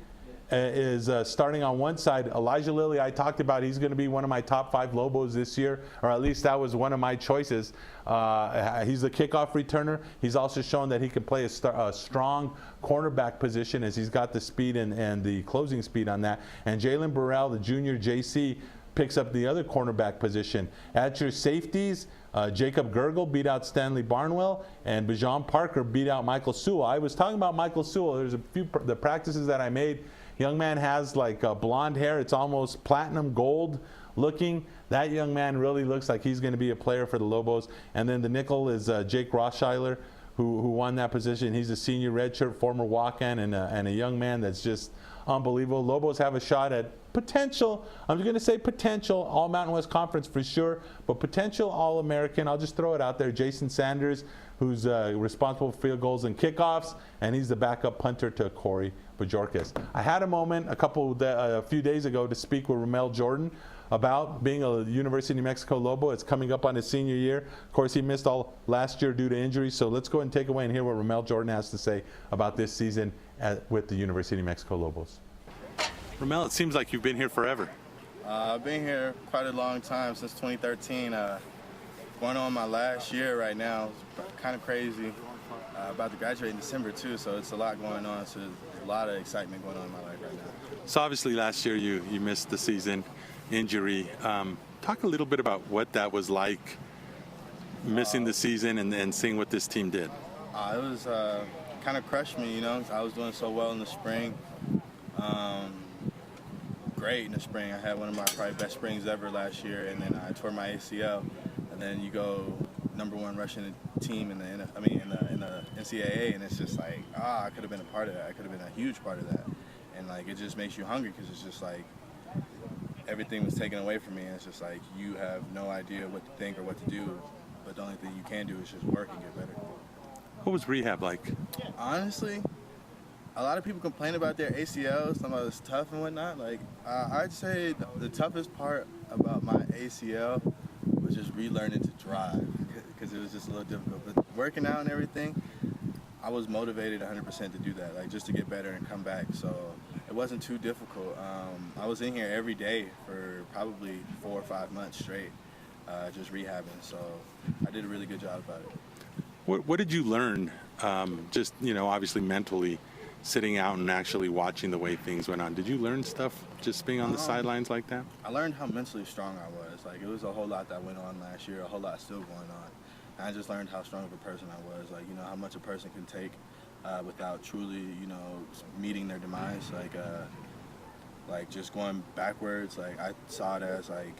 is starting on one side. Elijah Lilly, I talked about, he's going to be one of my top 5 Lobos this year, or at least that was one of my choices. He's a kickoff returner. He's also shown that he can play a strong cornerback position, as he's got the speed and the closing speed on that. And Jalen Burrell, the junior JC, picks up the other cornerback position. At your safeties, Jacob Gergel beat out Stanley Barnwell, and Bijan Parker beat out Michael Sewell. I was talking about Michael Sewell. There's a few the practices that I made. Young man has like blonde hair. It's almost platinum gold looking. That young man really looks like he's going to be a player for the Lobos. And then the nickel is Jake Rothscheiler, who won that position. He's a senior redshirt, former walk-on, and a young man that's just unbelievable. Lobos have a shot at potential, I'm just going to say potential, All Mountain West Conference for sure, but potential All-American. I'll just throw it out there. Jason Sanders, who's responsible for field goals and kickoffs, and he's the backup punter to Corey Bajorquez. I had a moment a few days ago to speak with Ramel Jordan about being a University of New Mexico Lobo. It's coming up on his senior year. Of course, he missed all last year due to injury, so let's go and take away and hear what Ramel Jordan has to say about this season with the University of New Mexico Lobos. Ramel, it seems like you've been here forever. I've been here quite a long time, since 2013. Going on my last year right now. It's kind of crazy. About to graduate in December too, so it's a lot going on. So there's a lot of excitement going on in my life right now. So obviously last year you missed the season, injury. Talk a little bit about what that was like, missing the season and seeing what this team did. It was kind of crushed me, you know. I was doing so well in the spring. Great in the spring. I had one of my probably best springs ever last year, and then I tore my ACL. And then you go #1 rushing team in the NCAA, and it's just like, I could have been a part of that. I could have been a huge part of that. And like, it just makes you hungry, because it's just like everything was taken away from me, and it's just like you have no idea what to think or what to do, but the only thing you can do is just work and get better. What was rehab like? Honestly, a lot of people complain about their ACLs, some of it's tough and whatnot. Like, I'd say the toughest part about my ACL was just relearning to drive, because it was just a little difficult. But working out and everything, I was motivated 100% to do that, like just to get better and come back. So it wasn't too difficult. I was in here every day for probably 4 or 5 months straight, just rehabbing. So I did a really good job about it. What did you learn, just, obviously mentally, sitting out and actually watching the way things went on? Did you learn stuff just being on the sidelines like that? I learned how mentally strong I was. Like, it was a whole lot that went on last year, a whole lot still going on. And I just learned how strong of a person I was, like, how much a person can take without truly, meeting their demise. Like just going backwards, like I saw it as like,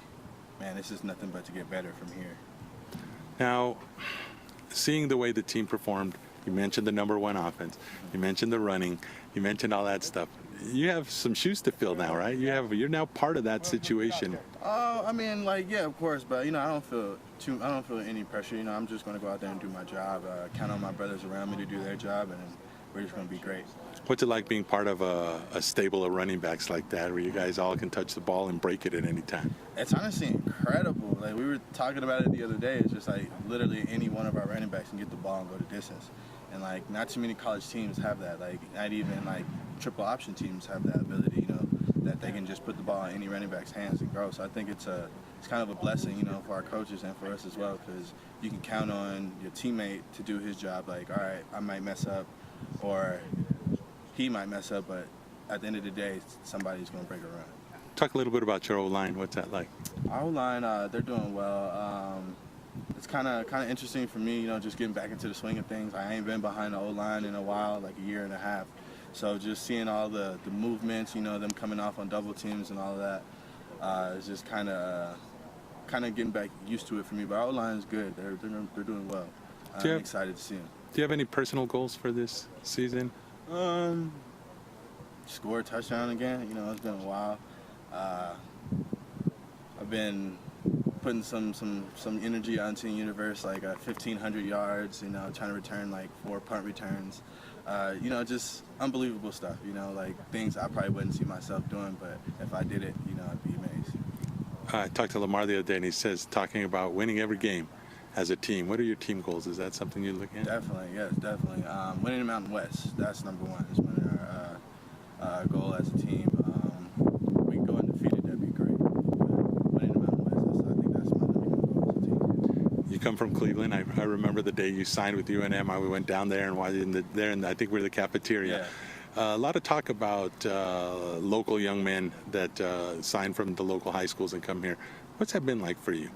man, this is nothing but to get better from here. Now, seeing the way the team performed, you mentioned the #1 offense, you mentioned the running, you mentioned all that stuff. You have some shoes to fill now, right? You're now part of that situation. I mean, like, yeah, of course, but I don't feel any pressure. I'm just going to go out there and do my job. Count on my brothers around me to do their job, and we're just going to be great. What's it like being part of a stable of running backs like that, where you guys all can touch the ball and break it at any time? It's honestly incredible. Like, we were talking about it the other day. It's just like literally any one of our running backs can get the ball and go the distance. And like, not too many college teams have that. Like, not even like triple option teams have that ability, that they can just put the ball in any running back's hands and grow. So I think it's kind of a blessing, for our coaches and for us as well, because you can count on your teammate to do his job. Like, all right, I might mess up, or he might mess up, but at the end of the day, somebody's going to break a run. Talk a little bit about your O-line. What's that like? Our O-line, they're doing well. It's kind of interesting for me, just getting back into the swing of things. I ain't been behind the O-line in a while, like a year and a half. So just seeing all the movements, them coming off on double teams and all of that, It's just kind of getting back used to it for me. But our O-line is good. They're doing well. I'm excited to see them. Do you have any personal goals for this season? Score a touchdown again. You know, it's been a while. I've been putting some energy out into the universe, like 1,500 yards. You know, trying to return like 4 punt returns. You know, just unbelievable stuff. You know, like things I probably wouldn't see myself doing, but if I did it, you know, I'd be amazed. I talked to Lamar the other day, and he says talking about winning every game as a team. What are your team goals? Is that something you look at? Definitely, yes, definitely. Winning the Mountain West, that's number one. Is winning our goal as a team. We can go undefeated, that'd be great. But winning the Mountain West, I think that's my number one goal as a team. You come from Cleveland. I remember the day you signed with UNM. We went down there and watched there, and I think we were in the cafeteria. Yeah. A lot of talk about local young men that sign from the local high schools and come here. What's that been like for you?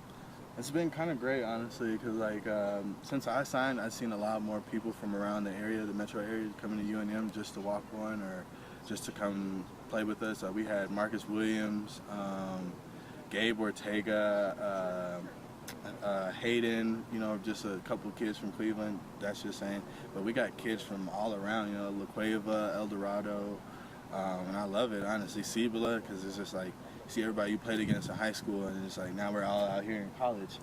It's been kind of great, honestly, because like since I signed, I've seen a lot more people from around the area, the metro area, coming to UNM just to walk on or just to come play with us. We had Marcus Williams, Gabe Ortega, Hayden, you know, just a couple of kids from Cleveland, that's just saying. But we got kids from all around, you know, La Cueva, El Dorado, and I love it, honestly. Cibola, because it's just like, see everybody you played against in high school, and it's like now we're all out here in college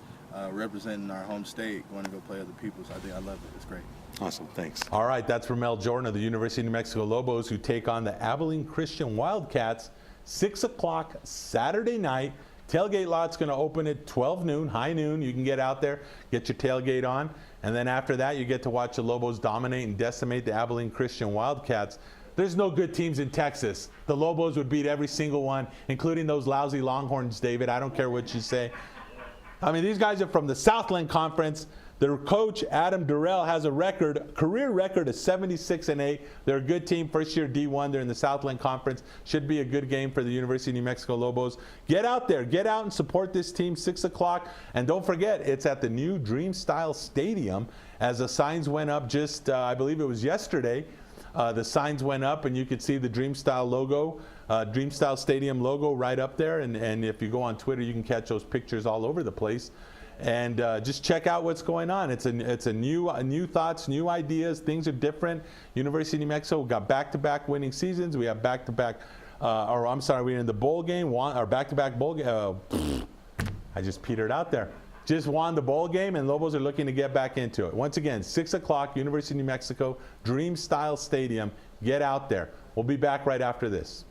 representing our home state, going to go play other people. So I think I love it. It's great. Awesome, thanks. All right, that's Ramel Jordan of the University of New Mexico Lobos, who take on the Abilene Christian Wildcats, 6 o'clock Saturday night. Tailgate lot's going to open at 12 noon, high noon. You can get out there, get your tailgate on, and then after that, you get to watch the Lobos dominate and decimate the Abilene Christian Wildcats. There's no good teams in Texas. The Lobos would beat every single one, including those lousy Longhorns, David. I don't care what you say. I mean, these guys are from the Southland Conference. Their coach, Adam Durrell, has a career record of 76-8. They're a good team, first year D1. They're in the Southland Conference. Should be a good game for the University of New Mexico Lobos. Get out there. Get out and support this team, 6 o'clock. And don't forget, it's at the new Dream Style Stadium. As the signs went up just, I believe it was yesterday, the signs went up and you could see the Dream Style logo, Dream Style Stadium logo right up there. And if you go on Twitter, you can catch those pictures all over the place. And just check out what's going on. It's a new thoughts, new ideas. Things are different. University of New Mexico got back-to-back winning seasons. We have back-to-back, we're in the bowl game, our back-to-back bowl game. I just petered out there. Just won the bowl game, and Lobos are looking to get back into it. Once again, 6 o'clock, University of New Mexico, Dream Style Stadium. Get out there. We'll be back right after this.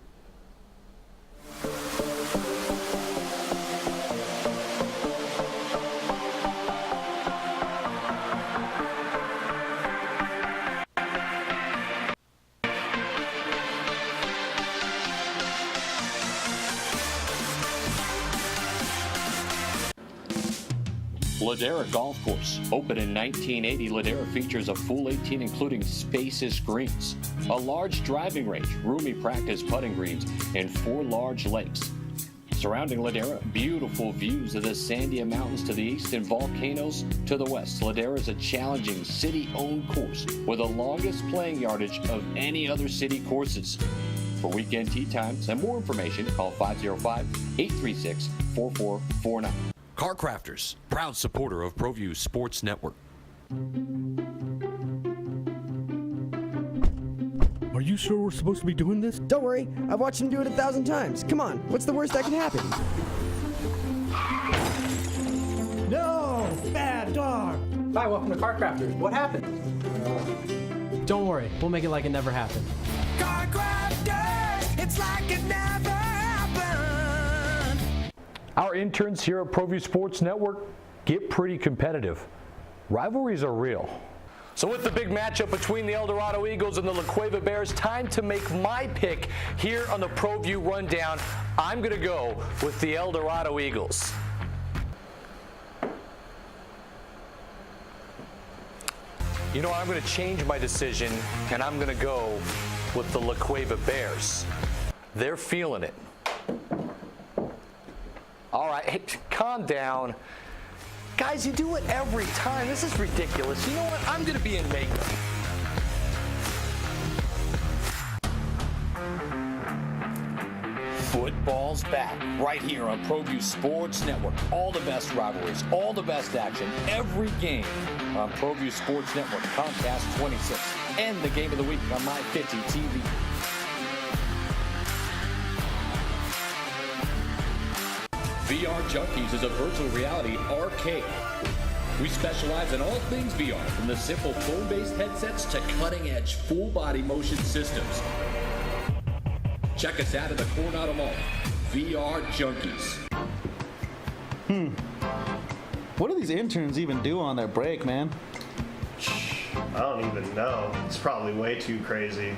Ladera Golf Course. Open in 1980, Ladera features a full 18 including spacious greens, a large driving range, roomy practice putting greens, and 4 large lakes. Surrounding Ladera, beautiful views of the Sandia Mountains to the east and volcanoes to the west. Ladera is a challenging city-owned course with the longest playing yardage of any other city courses. For weekend tee times and more information, call 505-836-4449. Car Crafters, proud supporter of Proview Sports Network. Are you sure we're supposed to be doing this? Don't worry, I've watched him do it 1,000 times. Come on, what's the worst that can happen? No! Bad dog! Hi, welcome to Car Crafters. What happened? Don't worry, we'll make it like it never happened. Car Crafters, it's like it never happened. Our interns here at Proview Sports Network get pretty competitive. Rivalries are real. So with the big matchup between the El Dorado Eagles and the La Cueva Bears, time to make my pick here on the ProView Rundown. I'm going to go with the El Dorado Eagles. You know what, I'm going to change my decision, and I'm going to go with the La Cueva Bears. They're feeling it. All right, hey, calm down. Guys, you do it every time. This is ridiculous. You know what? I'm going to be in makeup. Football's back right here on Proview Sports Network. All the best rivalries, all the best action, every game on Proview Sports Network, Comcast 26, and the game of the week on My 50 TV. VR Junkies is a virtual reality arcade. We specialize in all things VR, from the simple phone-based headsets to cutting-edge full-body motion systems. Check us out at the Coronado Mall. VR Junkies. What do these interns even do on their break, man? I don't even know. It's probably way too crazy.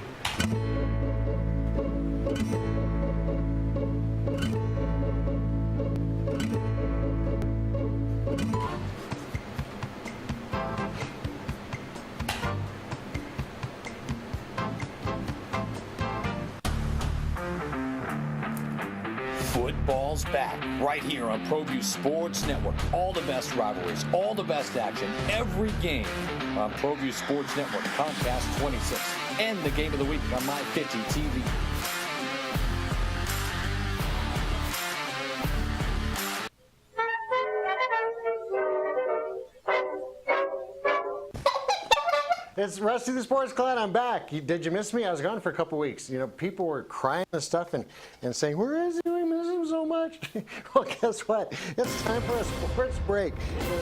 Football's back right here on Proview Sports Network. All the best rivalries, all the best action, every game on Proview Sports Network, Comcast 26, and the game of the week on My 50 TV. It's Rusty the Sports Clown. I'm back. Did you miss me? I was gone for a couple weeks. You know, people were crying and stuff and saying, where is he? We miss him so much. Well, guess what? It's time for a sports break.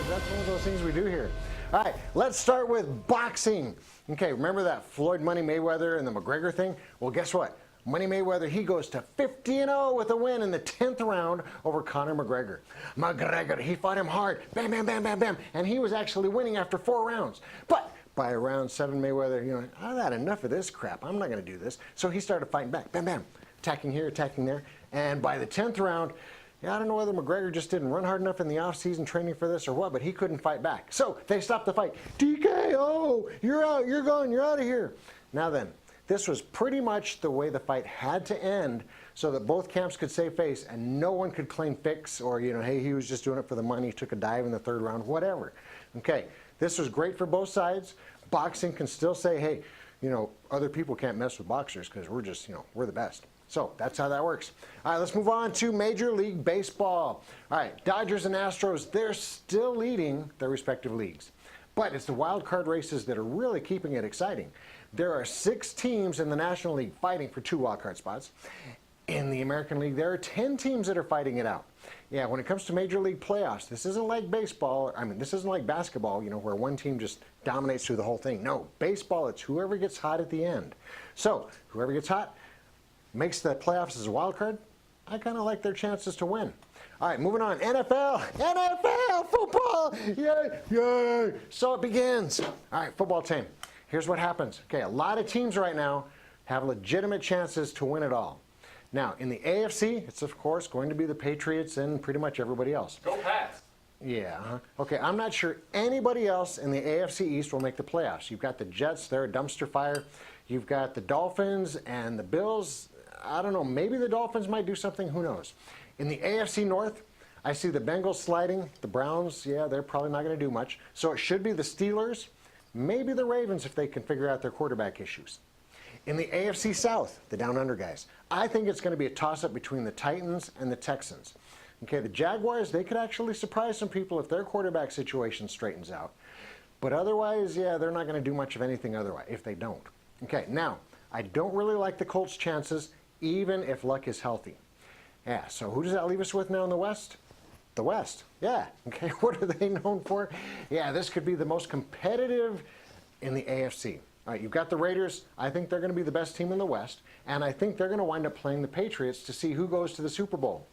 That's one of those things we do here. All right, let's start with boxing. Okay, remember that Floyd Money Mayweather and the McGregor thing? Well, guess what? Money Mayweather, he goes to 50-0 with a win in the 10th round over Conor McGregor. McGregor, he fought him hard. Bam, bam, bam, bam, bam. And he was actually winning after 4 rounds. But by round 7, Mayweather, you know, I've had enough of this crap. I'm not going to do this. So he started fighting back. Bam, bam. Attacking here, attacking there. And by the 10th round, yeah, I don't know whether McGregor just didn't run hard enough in the offseason training for this or what, but he couldn't fight back. So they stopped the fight. TKO, you're out, you're gone, you're out of here. Now then, this was pretty much the way the fight had to end so that both camps could save face and no one could claim fix or, you know, hey, he was just doing it for the money, took a dive in the 3rd round, whatever. Okay, this was great for both sides. Boxing can still say, hey, you know, other people can't mess with boxers because we're just, you know, we're the best. So that's how that works. All right, let's move on to Major League Baseball. All right, Dodgers and Astros, they're still leading their respective leagues. But it's the wild card races that are really keeping it exciting. There are 6 teams in the National League fighting for 2 wild card spots. In the American League, there are 10 teams that are fighting it out. Yeah, when it comes to Major League playoffs, this isn't like baseball. I mean, this isn't like basketball, you know, where one team just dominates through the whole thing. No, baseball, it's whoever gets hot at the end. So, whoever gets hot makes the playoffs as a wild card. I kind of like their chances to win. All right, moving on. NFL football. Yay, yay. So it begins. All right, football team. Here's what happens. Okay, a lot of teams right now have legitimate chances to win it all. Now, in the AFC, it's of course going to be the Patriots and pretty much everybody else. Go Pats. Yeah. Okay, I'm not sure anybody else in the AFC East will make the playoffs. You've got the Jets, they're a dumpster fire. You've got the Dolphins and the Bills. I don't know, maybe the Dolphins might do something, who knows. In the AFC North, I see the Bengals sliding. The Browns, yeah, they're probably not going to do much. So it should be the Steelers, maybe the Ravens if they can figure out their quarterback issues. In the AFC South, the down under guys, I think it's going to be a toss-up between the Titans and the Texans. Okay, the Jaguars, they could actually surprise some people if their quarterback situation straightens out. But otherwise, yeah, they're not going to do much of anything otherwise if they don't. Okay, now, I don't really like the Colts' chances, even if Luck is healthy. Yeah, so who does that leave us with now in the West? The West, yeah. Okay, what are they known for? Yeah, this could be the most competitive in the AFC. All right, you've got the Raiders. I think they're going to be the best team in the West, and I think they're going to wind up playing the Patriots to see who goes to the Super Bowl.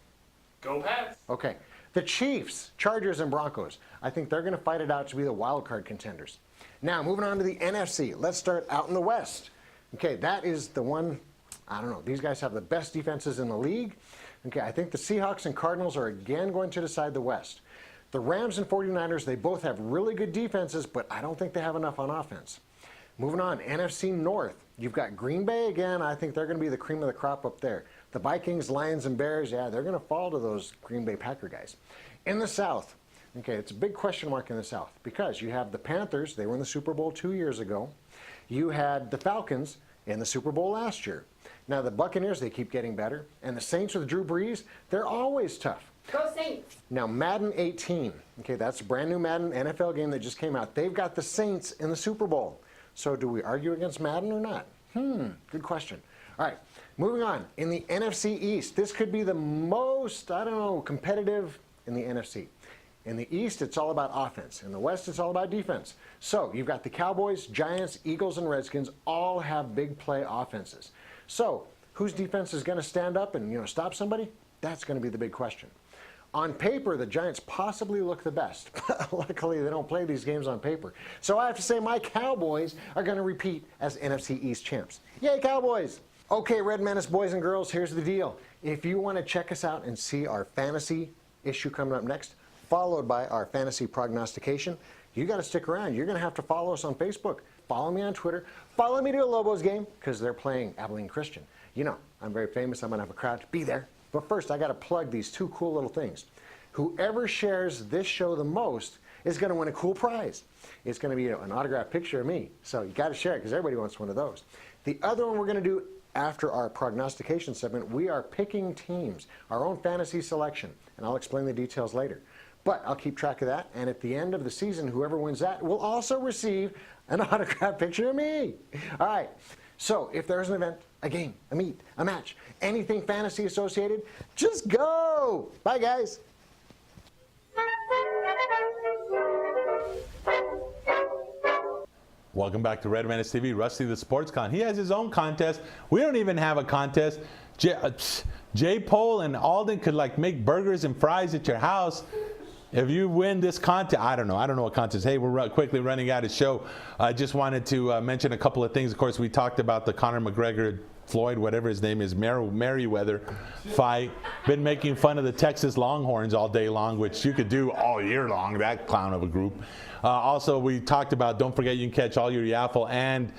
Go Pats. Okay, the Chiefs, Chargers, and Broncos. I think they're going to fight it out to be the wild card contenders. Now, moving on to the NFC. Let's start out in the West. Okay, that is the one, I don't know, these guys have the best defenses in the league. Okay, I think the Seahawks and Cardinals are again going to decide the West. The Rams and 49ers, they both have really good defenses, but I don't think they have enough on offense. Moving on, NFC North. You've got Green Bay again. I think they're going to be the cream of the crop up there. The Vikings, Lions, and Bears, yeah, they're going to fall to those Green Bay Packer guys. In the South, okay, it's a big question mark in the South because you have the Panthers. They were in the Super Bowl 2 years ago. You had the Falcons in the Super Bowl last year. Now, the Buccaneers, they keep getting better. And the Saints with Drew Brees, they're always tough. Go Saints. Now, Madden 18, okay, that's a brand new Madden NFL game that just came out. They've got the Saints in the Super Bowl. So do we argue against Madden or not? Good question. All right, moving on. In the NFC East, this could be the most, competitive in the NFC. In the East, it's all about offense. In the West, it's all about defense. So you've got the Cowboys, Giants, Eagles, and Redskins all have big play offenses. So whose defense is going to stand up and stop somebody? That's going to be the big question. On paper, the Giants possibly look the best. Luckily, they don't play these games on paper. So I have to say my Cowboys are going to repeat as NFC East champs. Yay, Cowboys! Okay, Red Menace boys and girls, here's the deal. If you want to check us out and see our fantasy issue coming up next, followed by our fantasy prognostication, you got to stick around. You're going to have to follow us on Facebook. Follow me on Twitter. Follow me to a Lobos game because they're playing Abilene Christian. I'm very famous. I'm going to have a crowd to be there. But first, I got to plug these two cool little things. Whoever shares this show the most is going to win a cool prize. It's going to be an autographed picture of me. So you got to share it because everybody wants one of those. The other one we're going to do after our prognostication segment, we are picking teams, our own fantasy selection. And I'll explain the details later. But I'll keep track of that. And at the end of the season, whoever wins that will also receive an autographed picture of me. All right. So if there's an event, a game, a meet, a match, anything fantasy associated, just go. Bye, guys. Welcome back to Red Menace TV. Rusty the Sports Con. He has his own contest. We don't even have a contest. Jay Pole and Alden could make burgers and fries at your house. If you win this contest, I don't know what contest. Hey, we're quickly running out of show. I just wanted to mention a couple of things. Of course, we talked about the Conor McGregor, Floyd, whatever his name is, Merriweather fight. Been making fun of the Texas Longhorns all day long, which you could do all year long, that clown of a group. Also, we talked about, don't forget you can catch all your Yaffle and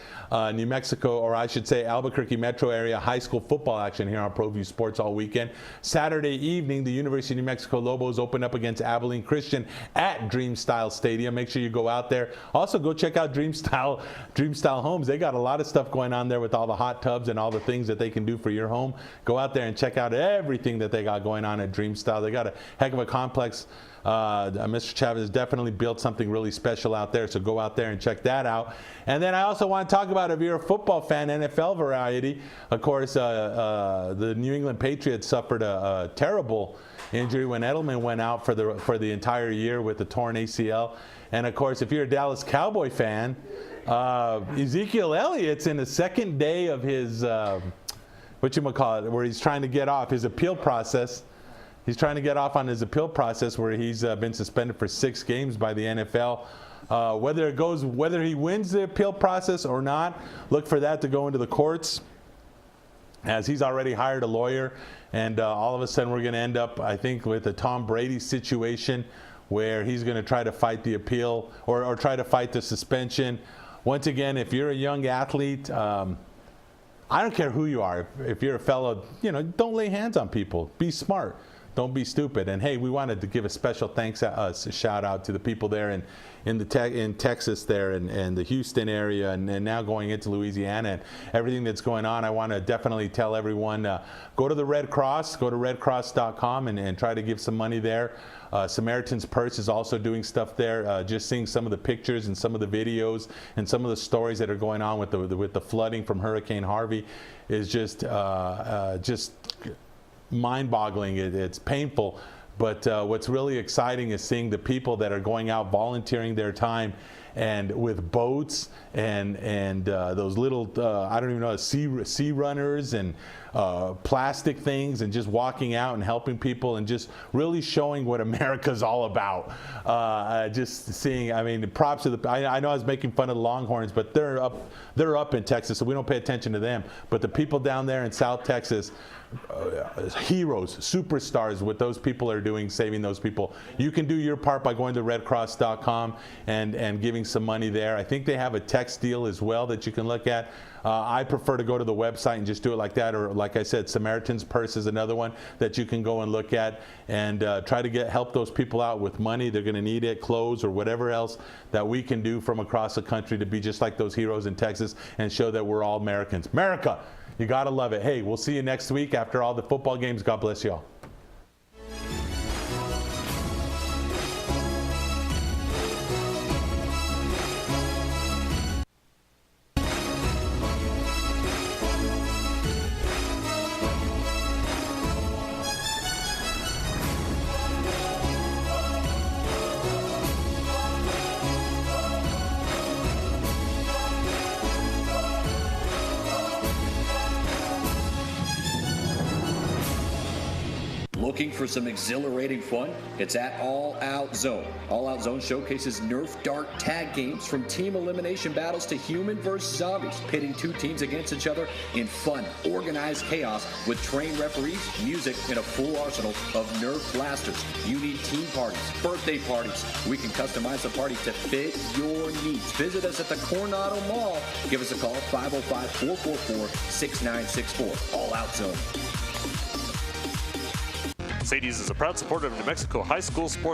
New Mexico, or I should say Albuquerque metro area high school football action here on Proview Sports all weekend. Saturday evening, the University of New Mexico Lobos open up against Abilene Christian at Dreamstyle Stadium. Make sure you go out there. Also, go check out Dreamstyle Homes. They got a lot of stuff going on there with all the hot tubs and all the things that they can do for your home. Go out there and check out everything that they got going on at Dreamstyle. They got a heck of a complex. Mr. Chavez has definitely built something really special out there, so go out there and check that out. And then I also want to talk about, if you're a football fan, NFL variety. Of course, the New England Patriots suffered a terrible injury when Edelman went out for the entire year with the torn ACL. And of course, if you're a Dallas Cowboy fan, Ezekiel Elliott's in the second day of his where he's trying to get off his appeal process. He's trying to get off on his appeal process where he's been suspended for 6 games by the NFL. Whether he wins the appeal process or not, look for that to go into the courts, as he's already hired a lawyer. And all of a sudden we're going to end up, I think, with a Tom Brady situation where he's going to try to fight the appeal or try to fight the suspension. Once again, if you're a young athlete, I don't care who you are. If you're a fellow, don't lay hands on people. Be smart. Don't be stupid. And hey, we wanted to give a special thanks, a shout out to the people there in Texas there and the Houston area and now going into Louisiana and everything that's going on. I want to definitely tell everyone, go to the Red Cross, go to redcross.com and try to give some money there. Samaritan's Purse is also doing stuff there. Just seeing some of the pictures and some of the videos and some of the stories that are going on with the flooding from Hurricane Harvey is just mind-boggling. It's painful, but what's really exciting is seeing the people that are going out volunteering their time and with boats and those little I don't even know, sea runners and plastic things, and just walking out and helping people and just really showing what America's all about. Just seeing, I mean, props to the. I know I was making fun of the Longhorns, but they're up in Texas, so we don't pay attention to them. But the people down there in South Texas, heroes, superstars, what those people are doing, saving those people. You can do your part by going to redcross.com and giving some money there. I think they have a text deal as well that you can look at. I prefer to go to the website and just do it like that, or like I said, Samaritan's Purse is another one that you can go and look at and try to help those people out with money. They're going to need it, clothes, or whatever else that we can do from across the country to be just like those heroes in Texas and show that we're all Americans. America, you got to love it. Hey, we'll see you next week after all the football games. God bless you all. Looking for some exhilarating fun? It's at All Out Zone. All Out Zone showcases Nerf dart tag games from team elimination battles to human versus zombies, pitting two teams against each other in fun, organized chaos with trained referees, music, and a full arsenal of Nerf blasters. You need team parties, birthday parties. We can customize the party to fit your needs. Visit us at the Coronado Mall. Give us a call, 505-444-6964. All Out Zone. Sadie's is a proud supporter of New Mexico high school sports.